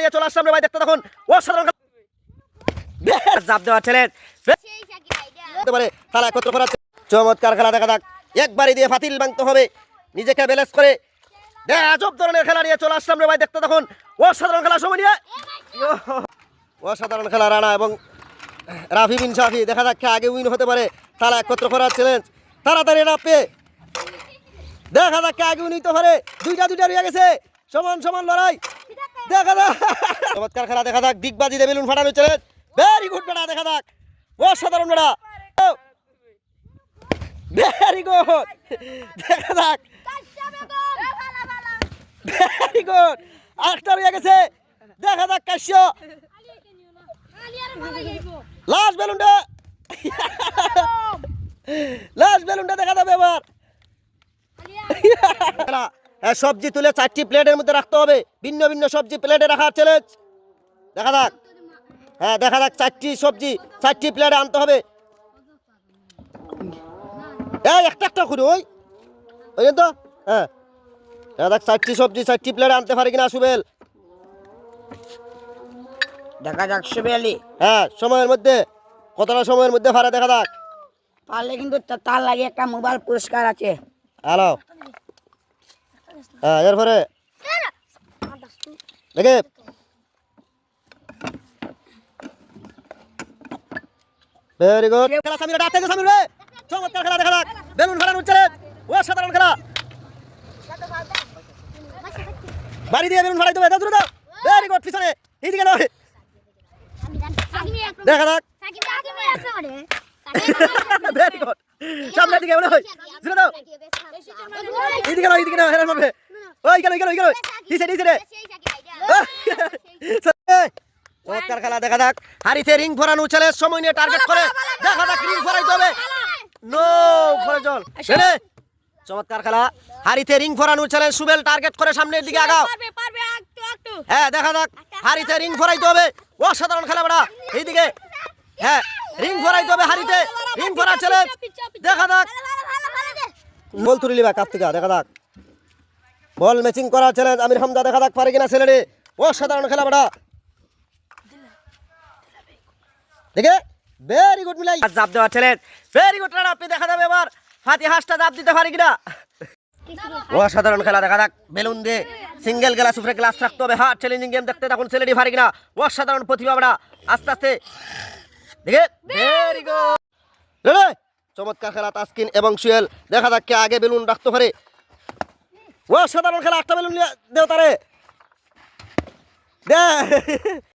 নিয়ে চলে আসলাম রে ভাই, দেখতে দেখুন অসাধারণ জাপ দেওয়া চ্যালেঞ্জ পারে খেলা একত্র করা, চমৎকার খেলা দেখা যাক। একবারই দিয়ে ফাতিল ভাঙতে হবে, নিজেকে ব্যালেন্স করে আজব ধরনের খেলা নিয়ে চলে আসলাম রে ভাই, দেখতে দেখুন অসাধারণ খেলা। সময় নিয়ে অসাধারণ খেলা রানা এবং রাফি বিন শাফি, দেখা যাক কে আগে উইন হতে পারে। খেলা একত্র করার চ্যালেঞ্জ, তাড়াতাড়ি না পেয়ে দেখা যাক কে আগে উইন হতে পারে। দুইটা রয়ে গেছে, সমান সমান লড়াই দেখা যাক। চমৎকার খেলা দেখা যাক, ডিগবাজি দিয়ে বেলুন ফাটানো চ্যালেঞ্জ, ভেরি গুড বেড়া, দেখা যাক অসাধারণ বেড়া, ভেরি গুড দেখা যাক, ভেরি গুড। আরেকটা রয়ে গেছে, দেখা যাক কাশ্য লাস্ট বেলুনটা, লাস্ট বেলুনটা দেখা যাবে এবার। সবজি তুলে 4টি প্লেটের মধ্যে রাখতে হবে, ভিন্ন ভিন্ন সবজি প্লেটে রাখার চ্যালেঞ্জ দেখা যাক। হ্যাঁ দেখা যাক 4টি সবজি 4টি প্লেটে আনতে হবে। একটা করে ওই তো হ্যাঁ দেখা যাক 4টি সবজি 4টি প্লেটে আনতে পারে কিনা সুবেল, দেখা যাক সুবেলি। হ্যাঁ সময়ের মধ্যে কতটা সময়ের মধ্যে পারে দেখা যাক। পারলে কিন্তু তার লাগে একটা মোবাইল পুরস্কার আছে। হ্যালো হ্যাঁ এরপরে দেখে ভেরি গুড খেলা। সামির ডাকতে গো, সামির রে চমৎকার খেলা দেখা যাক, বেলুন ফাটানো চ্যালেঞ্জ অসাধারণ খেলা। বাড়ি দিয়ে বেলুন ফাটাইতে হবে, দাও দাও, ভেরি গুড। পিছনে এইদিকে নয়, দেখা যাক ভেরি গুড। সামনের দিকে মনে হয় জুড়ে দাও, এইদিকে নয়, এইদিকে নয়, হেরান মারবে। ওই গেল দিছে রে। চমৎকার খেলা দেখা যাক, হারিতে রিং ফরানো চ্যালেঞ্জ, সময় নিয়ে টার্গেট করে দেখা যাক রিং ফরাইতে হবে। নো ফরজল ছেড়ে, চমৎকার খেলা, হারিতে রিং ফরানো চ্যালেঞ্জ, সুবেল টার্গেট করে সামনের দিকে আগাও। হ্যাঁ দেখা যাক, হারিতে রিং ফরাইতে হবে, অসাধারণ খেলা বড়া। এইদিকে হ্যাঁ রিং ফরাইতে হবে, হারিতে রিং ফরা চ্যালেঞ্জ দেখা যাক। বল তুলি লিবা কাপ থেকে, দেখা যাক বল ম্যাচিং করা চ্যালেঞ্জ, আমির হামজা দেখা যাক পারে কিনা ছেলেরে, অসাধারণ খেলা বড়া। দেখে ভেরি গুড মিলাই জাপ দেওয়া চ্যালেঞ্জ, ভেরি গুড রান। আপনি দেখা যাবে এবার ফাতি হাসটা জাপ দিতে পারে কিনা। অসাধারণ খেলা দেখা যাক, বেলুন দিয়ে সিঙ্গেল গ্লাস উপরে গ্লাস রাখতে হবে। হ্যাঁ চ্যালেঞ্জিং গেম দেখতে তখন ছেলেটি পারে কিনা, অসাধারণ প্রতিভা বড়া। আস্তে আস্তে দেখে ভেরি গুড। চমৎকার খেলা, তাসকিন এবং সুয়েল, দেখা যাক কে আগে বেলুন রাখতে পারে। অসাধারণ খেলা, একটা বেলুন দেও তারে দে।